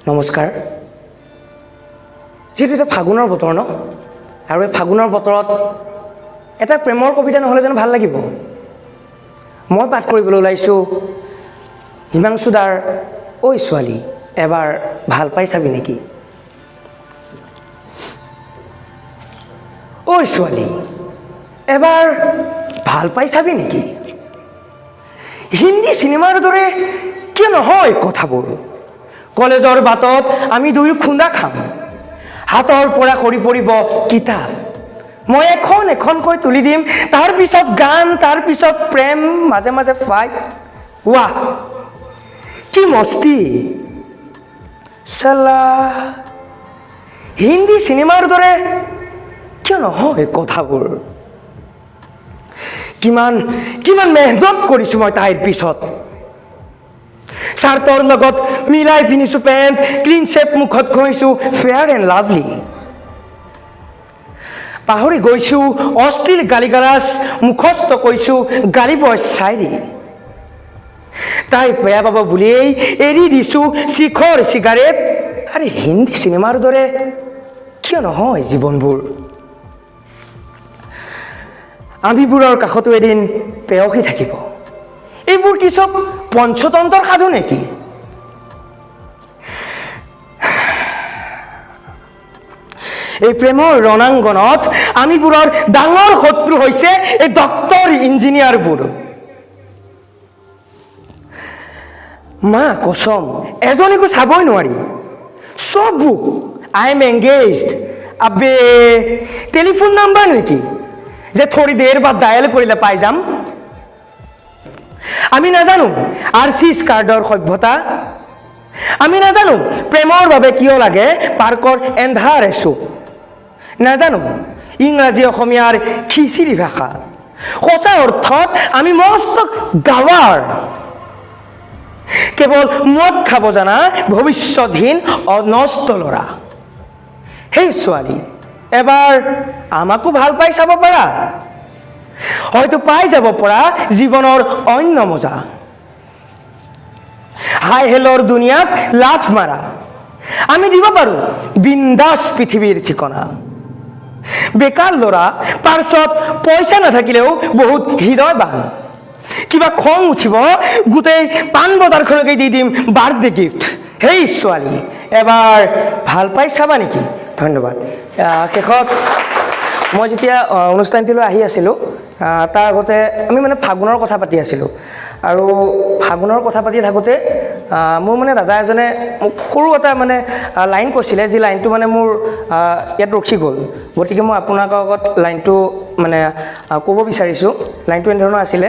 নমস্কাৰ যিহেতু এটা ফাগুনৰ বতৰ ন আৰু এই ফাগুনৰ বতৰত এটা প্ৰেমৰ কবিতা নহ'লে যেন ভাল লাগিব মই পাঠ কৰিবলৈ ওলাইছোঁ হিমাংশু দাৰ ঐ ছোৱালী এবাৰ ভাল পাই চাবি নেকি ঐ ছোৱালী এবাৰ ভাল পাই চাবি নেকি হিন্দী চিনেমাৰ দৰে কিয় নহয় কথাবোৰ কলেজৰ বাটত আমি দুয়ো খুন্দা খাম হাতৰ পৰা সৰি পৰিব কিতাপ মই এখন এখনকৈ তুলি দিম তাৰ পিছত গান তাৰ পিছত প্ৰেম মাজে মাজে ফাইট ৱাহ কি মস্তি চালা হিন্দী চিনেমাৰ দৰে কিয় নহয় কথাবোৰ কিমান কিমান মেহনত কৰিছোঁ মই তাইৰ পিছত চাৰ্টৰ লগত মিলাই পিন্ধিছোঁ পেণ্ট ক্লিন চেপ মুখত ঘঁহিছোঁ ফেয়াৰ এণ্ড লাভলি পাহৰি গৈছোঁ অশ্লীল গালি গালাজ মুখস্থ কৈছোঁ গালি বয়স চাইৰি তাই বেয়া পাব বুলিয়েই এৰি দিছোঁ শিখৰ চিগাৰেট আৰে হিন্দী চিনেমাৰ দৰে কিয় নহয় জীৱনবোৰ আমিবোৰৰ কাষতো এদিন পেয়সী থাকিব এইবোৰ কি চব পঞ্চতন্ত্ৰৰ সাধু নেকি এই প্ৰেমৰ ৰণাংগনত আমিবোৰৰ ডাঙৰ শত্ৰু হৈছে এই ডক্তৰ ইঞ্জিনিয়াৰবোৰ মা কসম এজনীকো চাবই নোৱাৰি চব I am engaged Abe telephone number নেকি যে থোড়ি দেৰ বাদ ডায়েল কৰিলে পাই যাম আমি নাজানো আৰচিছ কাৰ্ডৰ সভ্যতা আমি নাজানো প্ৰেমৰ বাবে কিয় লাগে পাৰ্কৰ এন্ধাৰ এচুক নাজানো ইংৰাজী অসমীয়াৰ খিচিৰি ভাষা সঁচা অৰ্থত আমি মস্ত গাৱাৰ কেৱল মদ খাব জানা ভৱিষ্যতহীন অনষ্ট ল'ৰা হেই ছোৱালী এবাৰ আমাকো ভাল পাই চাব পাৰা হয়তো পাই যাব পৰা জীৱনৰ অন্য মজা হাই হেলৰ দুনিয়াত লাফ মাৰা আমি দিব পাৰোঁ বিন্দাস পৃথিৱীৰ ঠিকনা বেকাৰ ল'ৰা পাৰ্চত পইচা নাথাকিলেও বহুত হৃদয়বান কিবা খং উঠিব গোটেই পাণ বজাৰখনকে দি দিম বাৰ্থডে গিফ্ট হেই ছোৱালী এবাৰ ভাল পাই চাবা নেকি ধন্যবাদ শেষত মই যেতিয়া অনুষ্ঠানটিলৈ আহি আছিলোঁ তাৰ আগতে আমি মানে ফাগুনৰ কথা পাতি আছিলোঁ আৰু ফাগুনৰ কথা পাতি থাকোঁতে মোৰ মানে দাদা এজনে মোক সৰু এটা মানে লাইন কৈছিলে যি লাইনটো মানে মোৰ ইয়াত ৰখি গ'ল গতিকে মই আপোনালোকৰ আগত লাইনটো মানে ক'ব বিচাৰিছোঁ লাইনটো এনেধৰণৰ আছিলে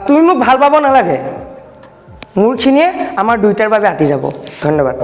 তুমি মোক ভাল পাব নালাগে মোৰখিনিয়ে আমাৰ দুইটাৰ বাবে আঁতি যাব ধন্যবাদ